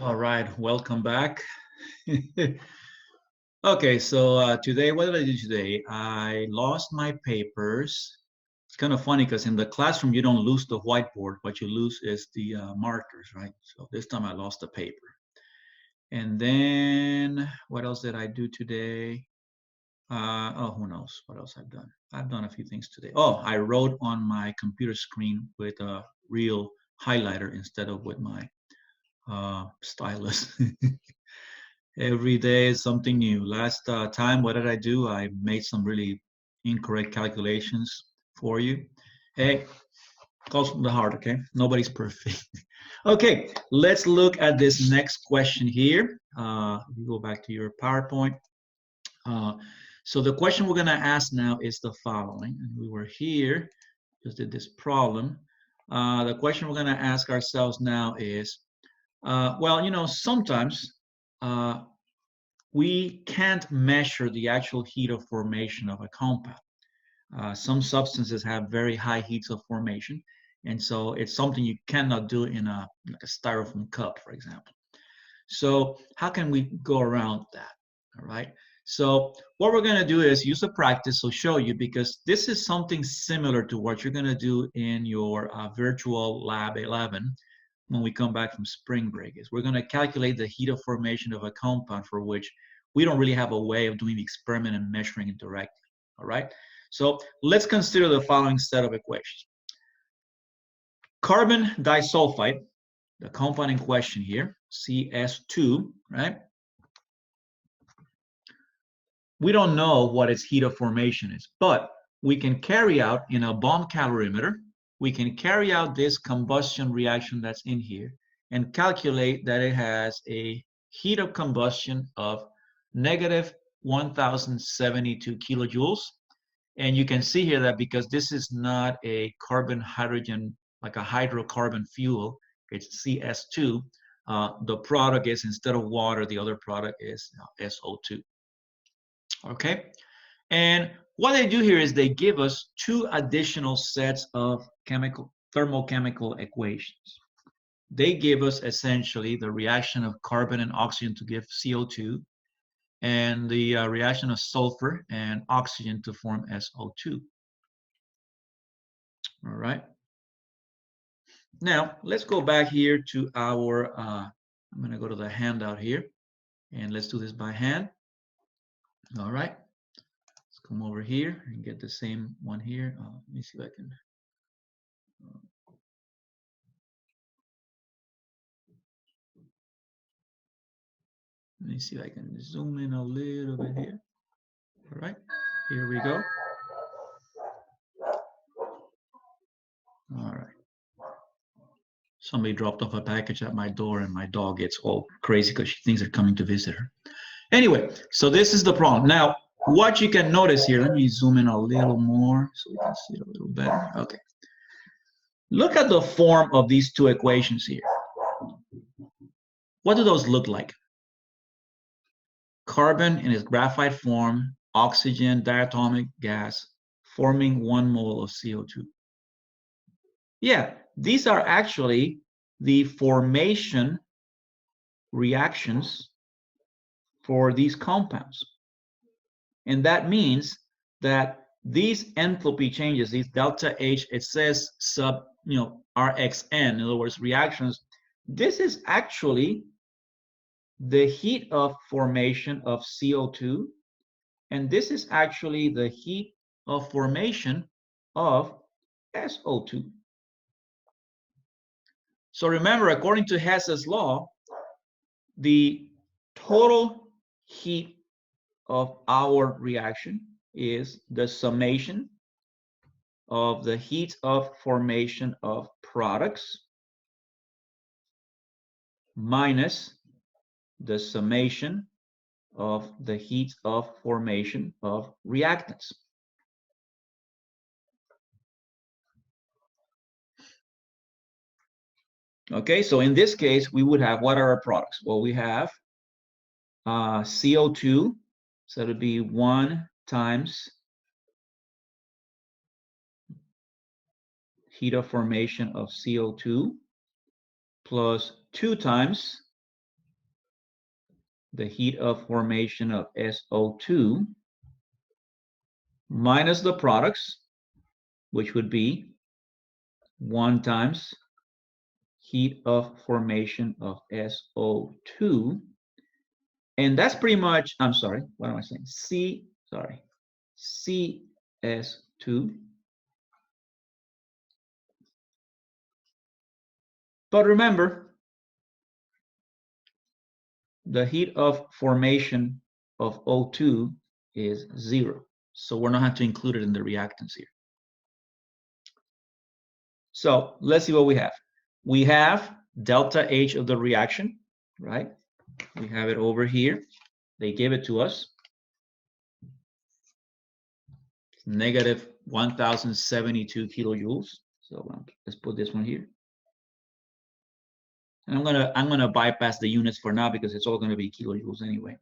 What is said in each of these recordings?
All right, welcome back. Okay, so today, what did I do today? I lost my papers. It's kind of funny because in the classroom, you don't lose the whiteboard. What you lose is the markers, right? So this time I lost the paper. And then what else did I do today? Oh, who knows what else I've done? I've done a few things today. Oh, I wrote on my computer screen with a real highlighter instead of with my stylus. Every day is something new. Last time, what did I do? I made some really incorrect calculations for you. Hey, calls from the heart, okay? Nobody's perfect. Okay, let's look at this next question here. You go back to your PowerPoint. Uh, so the question we're going to ask now is the following. And we were here, just did this problem. The question we're going to ask ourselves now is, sometimes we can't measure the actual heat of formation of a compound. Some substances have very high heats of formation, and so it's something you cannot do in like a styrofoam cup, for example. So how can we go around that? All right. So what we're going to do is use a practice. So show you, because this is something similar to what you're going to do in your virtual lab 11 when we come back from spring break. Is we're going to calculate the heat of formation of a compound for which we don't really have a way of doing the experiment and measuring it directly. All right. So let's consider the following set of equations. Carbon disulfide, the compound in question here, CS2, right? We don't know what its heat of formation is, but we can carry out in a bomb calorimeter, we can carry out this combustion reaction that's in here and calculate that it has a heat of combustion of negative 1072 kilojoules. And you can see here that because this is not a carbon hydrogen, like a hydrocarbon fuel, it's CS2, the product is, instead of water, the other product is SO2. Okay, and what they do here is they give us two additional sets of thermochemical equations. They give us essentially the reaction of carbon and oxygen to give CO2, and the reaction of sulfur and oxygen to form SO2. All right. Now let's go back here to our. I'm going to go to the handout here, and let's do this by hand. All right. Come over here and get the same one here. Let me see if I can. Let me see if I can zoom in a little bit here. All right, here we go. All right. Somebody dropped off a package at my door and my dog gets all crazy because she thinks they're coming to visit her. Anyway, so this is the problem. Now, what you can notice here, let me zoom in a little more so we can see it a little better. Okay. Look at the form of these two equations here. What do those look like? Carbon in its graphite form, oxygen, diatomic gas, forming 1 mole of CO2. Yeah, these are actually the formation reactions for these compounds. And that means that these enthalpy changes, these delta H, it says sub, Rxn, in other words, reactions, this is actually the heat of formation of CO2, and this is actually the heat of formation of SO2. So remember, according to Hess's law, the total heat of our reaction is the summation of the heat of formation of products minus the summation of the heat of formation of reactants. Okay, so in this case, we would have, what are our products? Well, we have CO2, so it would be 1 times heat of formation of CO2 plus 2 times the heat of formation of SO2 minus the products, which would be 1 times heat of formation of SO2. And that's pretty much, I'm sorry, what am I saying? CS2. But remember, the heat of formation of O2 is 0. So we're not going to include it in the reactants here. So let's see what we have. We have delta H of the reaction, right? We have it over here. They gave it to us. Negative 1072 kilojoules. So let's put this one here. And I'm gonna bypass the units for now because it's all gonna be kilojoules anyway.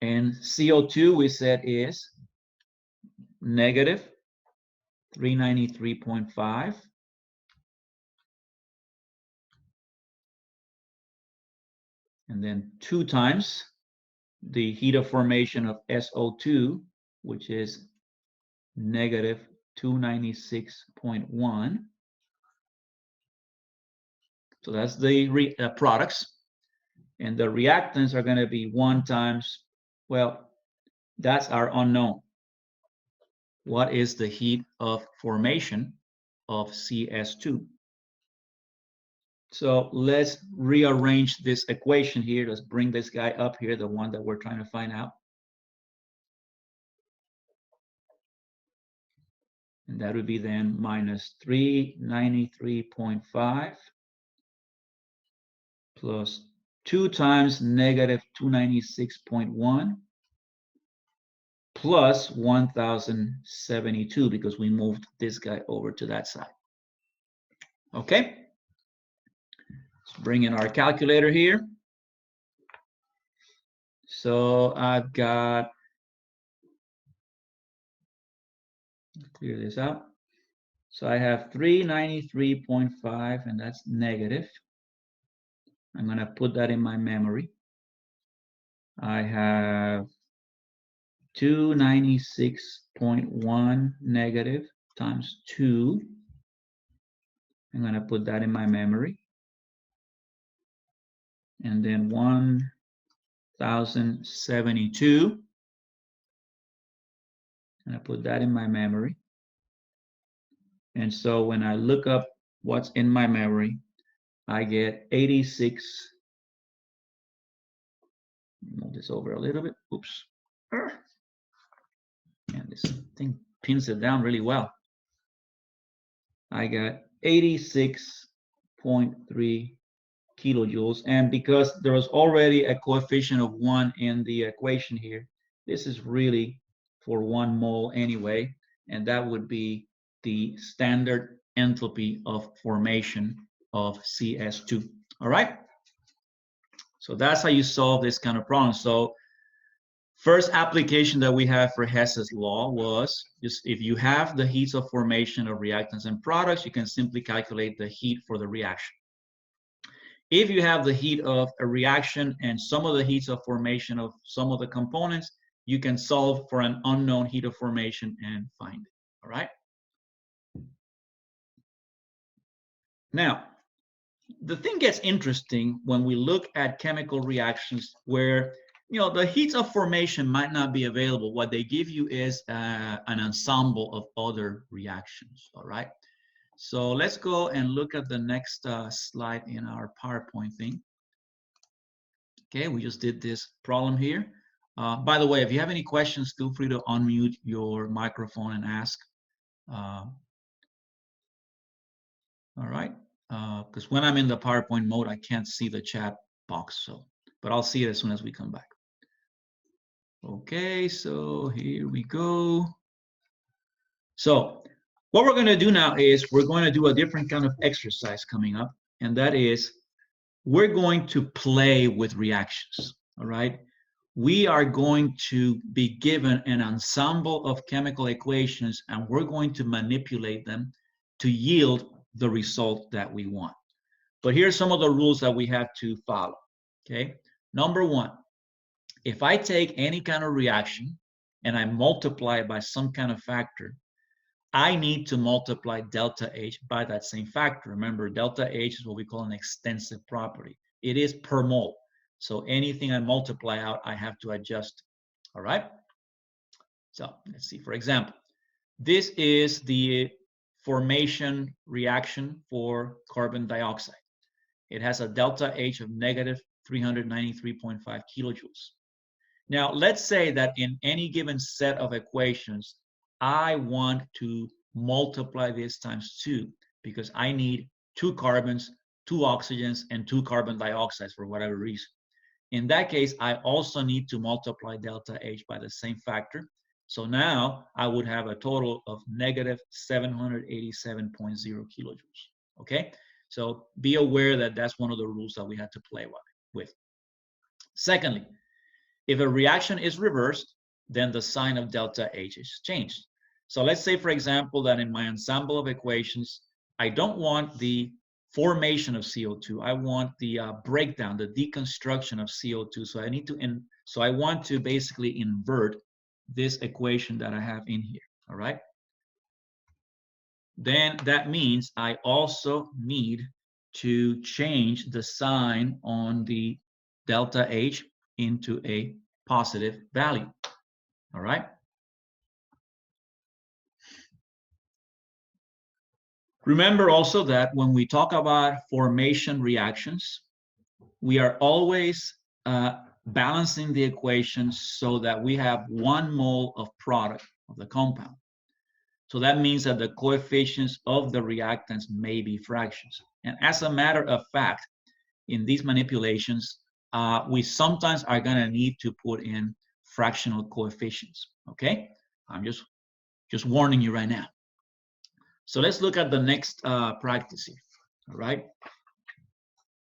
And CO2 we said is negative 393.5. And then 2 times the heat of formation of SO2, which is negative 296.1. So that's the products. And the reactants are going to be 1 times, well, that's our unknown. What is the heat of formation of CS2? So let's rearrange this equation here. Let's bring this guy up here, the one that we're trying to find out. And that would be then minus 393.5 plus 2 times negative 296.1 plus 1072 because we moved this guy over to that side. Okay. Let's bring in our calculator here. So I've got, clear this out. So I have 393.5 and that's negative. I'm going to put that in my memory. I have 296.1 negative times 2. I'm going to put that in my memory. And then 1072. And I put that in my memory. And so when I look up what's in my memory, I get 86. Move this over a little bit. Oops. And this thing pins it down really well. I got 86.3 kilojoules. And because there was already a coefficient of 1 in the equation here, this is really for 1 mole anyway. And that would be the standard enthalpy of formation of CS2. All right. So that's how you solve this kind of problem. So first application that we have for Hess's law was just if you have the heats of formation of reactants and products, you can simply calculate the heat for the reaction. If you have the heat of a reaction and some of the heats of formation of some of the components, you can solve for an unknown heat of formation and find it. All right. Now, the thing gets interesting when we look at chemical reactions where the heats of formation might not be available. What they give you is an ensemble of other reactions. All right. So let's go and look at the next slide in our PowerPoint thing. Okay, we just did this problem here. By the way, if you have any questions, feel free to unmute your microphone and ask. All right, because when I'm in the PowerPoint mode, I can't see the chat box. So, but I'll see it as soon as we come back. Okay, so here we go. So what we're going to do now is we're going to do a different kind of exercise coming up, and that is we're going to play with reactions. All right. We are going to be given an ensemble of chemical equations, and we're going to manipulate them to yield the result that we want. But here's some of the rules that we have to follow. Okay. Number one, if I take any kind of reaction and I multiply it by some kind of factor, I need to multiply delta H by that same factor. Remember, delta H is what we call an extensive property. It is per mole. So anything I multiply out, I have to adjust. All right? So let's see. For example, this is the formation reaction for carbon dioxide. It has a delta H of negative 393.5 kilojoules. Now, let's say that in any given set of equations, I want to multiply this times 2 because I need 2 carbons, 2 oxygens, and 2 carbon dioxides for whatever reason. In that case, I also need to multiply delta H by the same factor. So now I would have a total of negative 787.0 kilojoules. Okay? So be aware that that's one of the rules that we had to play with. Secondly, if a reaction is reversed, then the sign of delta H is changed. So let's say, for example, that in my ensemble of equations, I don't want the formation of CO2. I want the breakdown, the deconstruction of CO2. So I want to basically invert this equation that I have in here. All right. Then that means I also need to change the sign on the delta H into a positive value. All right. Remember also that when we talk about formation reactions, we are always balancing the equations so that we have 1 mole of product of the compound. So that means that the coefficients of the reactants may be fractions. And as a matter of fact, in these manipulations, we sometimes are going to need to put in fractional coefficients. Okay, I'm just warning you right now. So let's look at the next practice here. All right,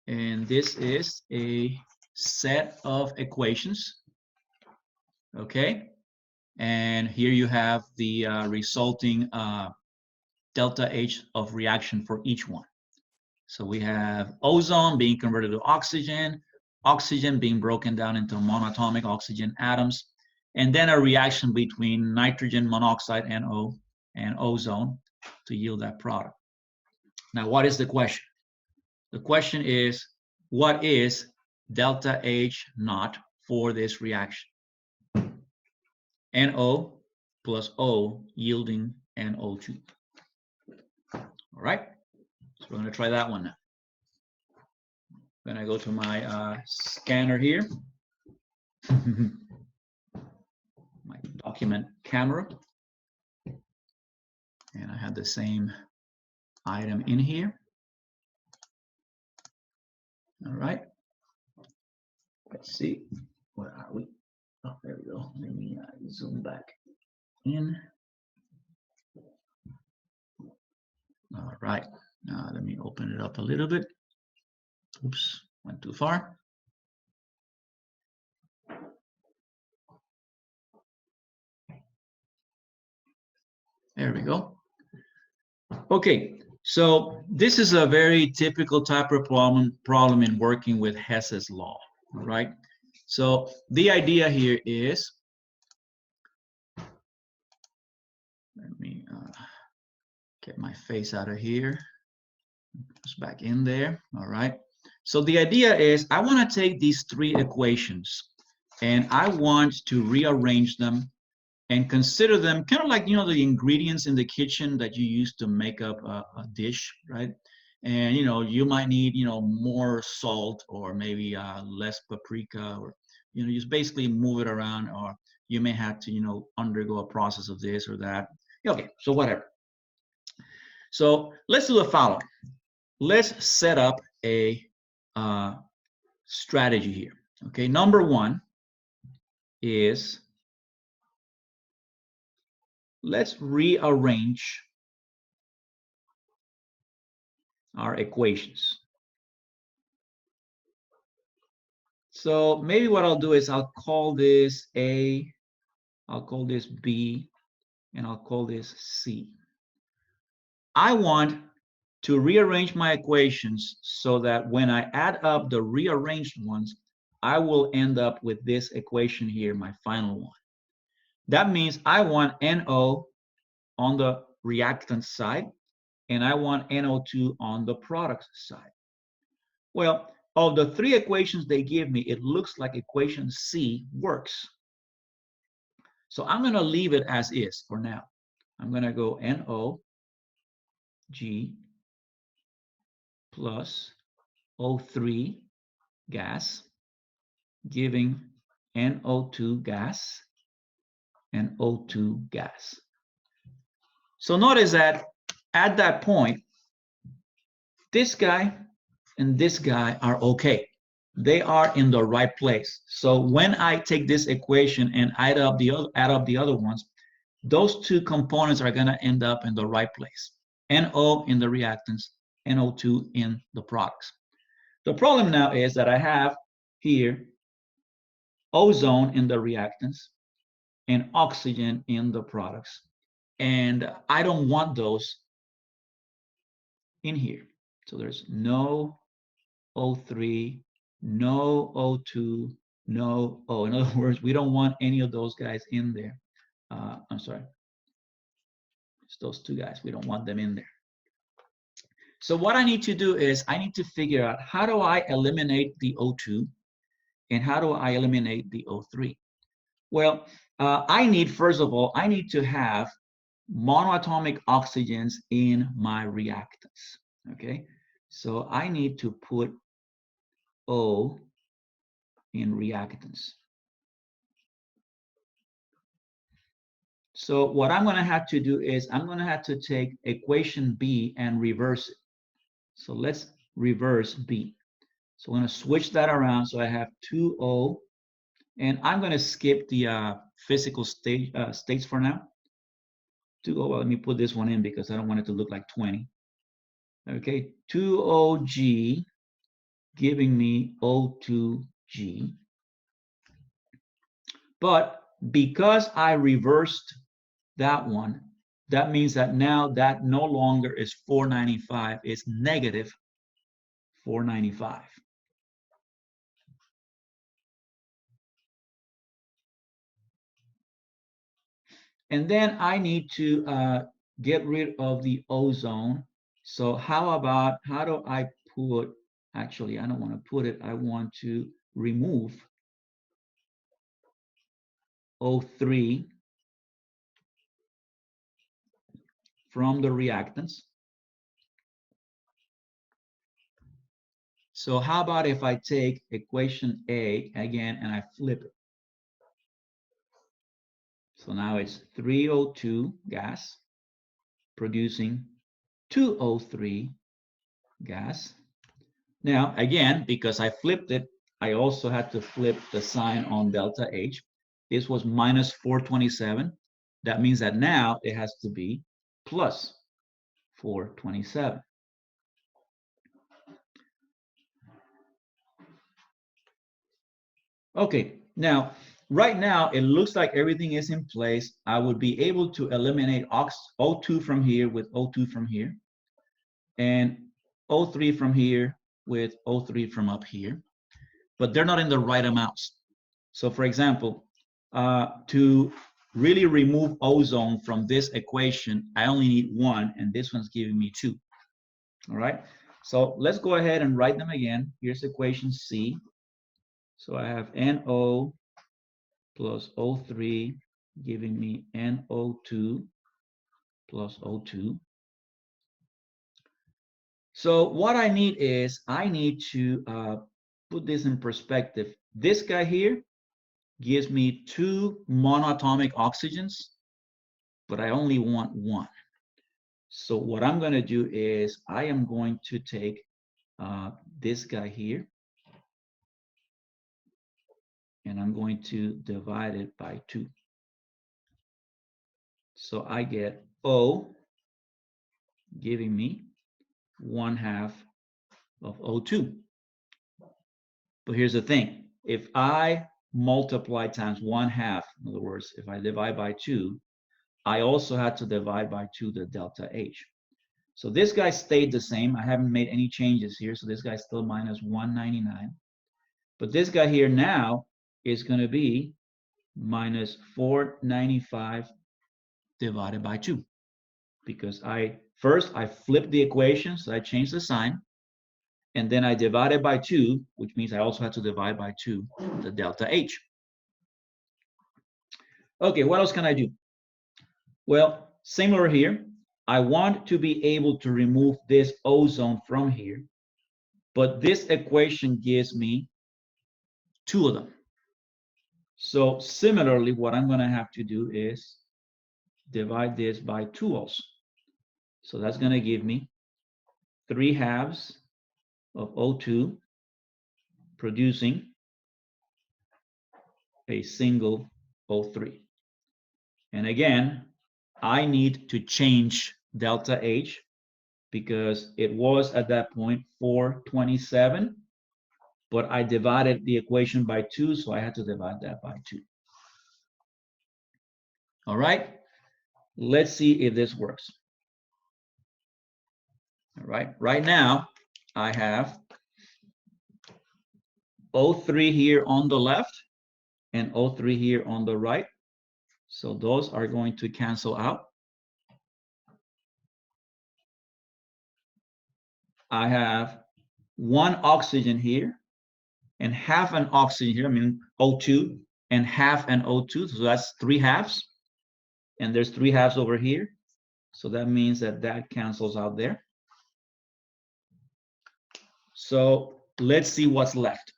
and this is a set of equations. Okay, and here you have the resulting delta H of reaction for each one. So we have ozone being converted to oxygen, oxygen being broken down into monatomic oxygen atoms, and then a reaction between nitrogen monoxide, NO, and ozone to yield that product. Now, what is the question? The question is, what is delta H naught for this reaction? NO plus O yielding NO2. All right, so we're going to try that one now. I'm going to go to my scanner here, my document camera, and I have the same item in here. All right, let's see, where are we? Oh, there we go. Let me zoom back in. All right, now let me open it up a little bit. Oops, went too far. There we go. Okay, so this is a very typical type of problem in working with Hess's law, right? So the idea here is, let me get my face out of here, just back in there. All right, so the idea is I want to take these 3 equations and I want to rearrange them and consider them kind of like, you know, the ingredients in the kitchen that you use to make up a dish, right? And, you know, you might need, you know, more salt or maybe less paprika, or, you know, just basically move it around, or you may have to, you know, undergo a process of this or that. Okay, so whatever. So let's do the following. Let's set up a strategy here. Okay, number 1 is, let's rearrange our equations. So maybe what I'll do is I'll call this A, I'll call this B, and I'll call this C. I want to rearrange my equations so that when I add up the rearranged ones, I will end up with this equation here, my final one. That means I want NO on the reactant side, and I want NO2 on the product side. Well, of the three equations they give me, it looks like equation C works. So I'm going to leave it as is for now. I'm going to go NOG plus O3 gas, giving NO2 gas and O2 gas. So notice that at that point, this guy and this guy are okay. They are in the right place. So when I take this equation and add up the other ones, those two components are going to end up in the right place. NO in the reactants, NO2 in the products. The problem now is that I have here ozone in the reactants and oxygen in the products. And I don't want those in here. So there's no O3, no O2, no O. In other words, we don't want any of those guys in there. I'm sorry. It's those two guys. We don't want them in there. So what I need to do is I need to figure out how do I eliminate the O2 and how do I eliminate the O3? Well, first of all, I need to have monoatomic oxygens in my reactants, okay? So I need to put O in reactants. So what I'm going to have to do is I'm going to have to take equation B and reverse it. So let's reverse B. So I'm going to switch that around. So I have 2O, and I'm going to skip the physical states for now. 2O, well, let me put this one in because I don't want it to look like 20. Okay, 2OG giving me O2G. But because I reversed that one, that means that now that no longer is 495, it's negative 495. And then I need to get rid of the ozone. So how do I put, actually, I don't want to put it, I want to remove O3 from the reactants. So how about if I take equation A again and I flip it? So now it's 3O2 gas producing 2O3 gas. Now, again, because I flipped it, I also had to flip the sign on delta H. This was minus 427. That means that now it has to be plus 427. Okay, now, right now, it looks like everything is in place. I would be able to eliminate O2 from here with O2 from here, and O3 from here with O3 from up here, but they're not in the right amounts. So for example, to really remove ozone from this equation, I only need one, and this one's giving me two. All right, so let's go ahead and write them again. Here's equation C. So I have NO plus O3 giving me NO2 plus O2. So what I need is I need to put this in perspective. This guy here gives me two monoatomic oxygens, but I only want one. So what I'm going to do is I am going to take this guy here, and I'm going to divide it by 2. So I get O giving me 1/2 of O2. But here's the thing. If I multiply times 1/2, in other words, if I divide by 2, I also had to divide by 2 the delta H. So this guy stayed the same. I haven't made any changes here. So this guy's still minus 199. But this guy here now is going to be minus 495 divided by 2. Because I flipped the equation, so I changed the sign. And then I divided by 2, which means I also had to divide by 2 the delta H. Okay, what else can I do? Well, similar here. I want to be able to remove this ozone from here, but this equation gives me 2 of them. So similarly, what I'm going to have to do is divide this by 2 also. So that's going to give me 3/2 of O2 producing a single O3. And again, I need to change delta H because it was at that point 427, but I divided the equation by 2, so I had to divide that by 2. All right, let's see if this works. All right now I have O3 here on the left and O3 here on the right. So those are going to cancel out. I have 1 oxygen here and half an oxygen here, I mean O2, and half an O2, so that's 3/2. And there's 3/2 over here. So that means that that cancels out there. So let's see what's left.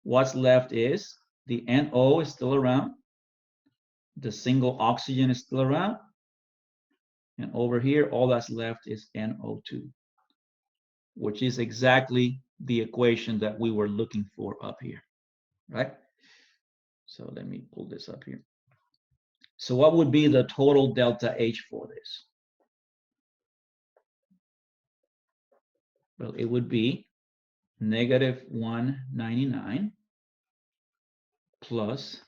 What's left is the NO is still around. The single oxygen is still around. And over here, all that's left is NO2, which is exactly the equation that we were looking for up here, right? So let me pull this up here. So what would be the total delta H for this? Well, it would be negative 199 plus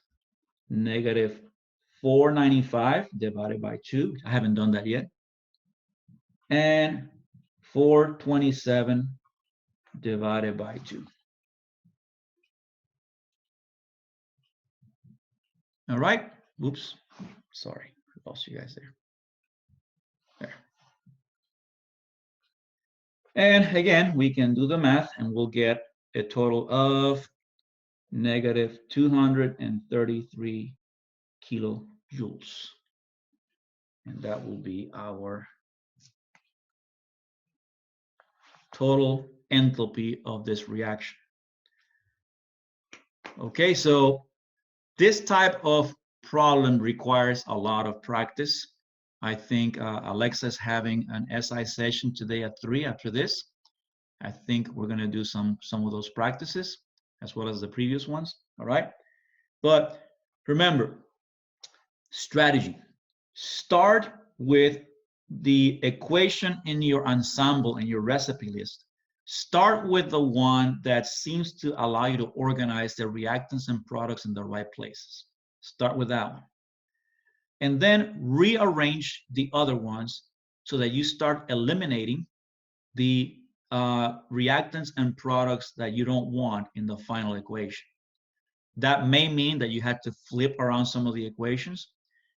negative 495 divided by 2. I haven't done that yet. And 427 divided by 2. All right. Oops. Sorry. I lost you guys there. There. And again, we can do the math and we'll get a total of negative 233 kilojoules. And that will be our total enthalpy of this reaction. Okay, so this type of problem requires a lot of practice. I think Alexa's having an SI session today at 3 after this. I think we're going to do some of those practices as well as the previous ones. All right. But remember, strategy. Start with the equation in your ensemble and your recipe list. Start with the one that seems to allow you to organize the reactants and products in the right places. Start with that one. And then rearrange the other ones so that you start eliminating the reactants and products that you don't want in the final equation. That may mean that you had to flip around some of the equations.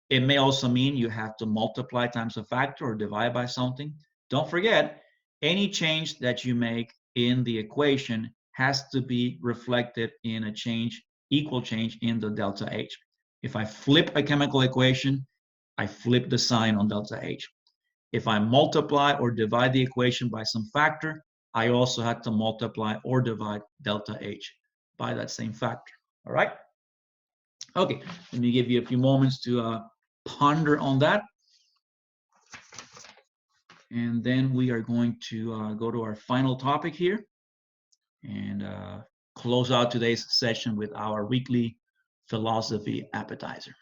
It may also mean you have to multiply times a factor or divide by something. Don't forget, any change that you make in the equation has to be reflected in a change, equal change in the delta H. If I flip a chemical equation, I flip the sign on delta H. If I multiply or divide the equation by some factor, I also have to multiply or divide delta H by that same factor. All right? Okay, let me give you a few moments to ponder on that. And then we are going to go to our final topic here and close out today's session with our weekly philosophy appetizer.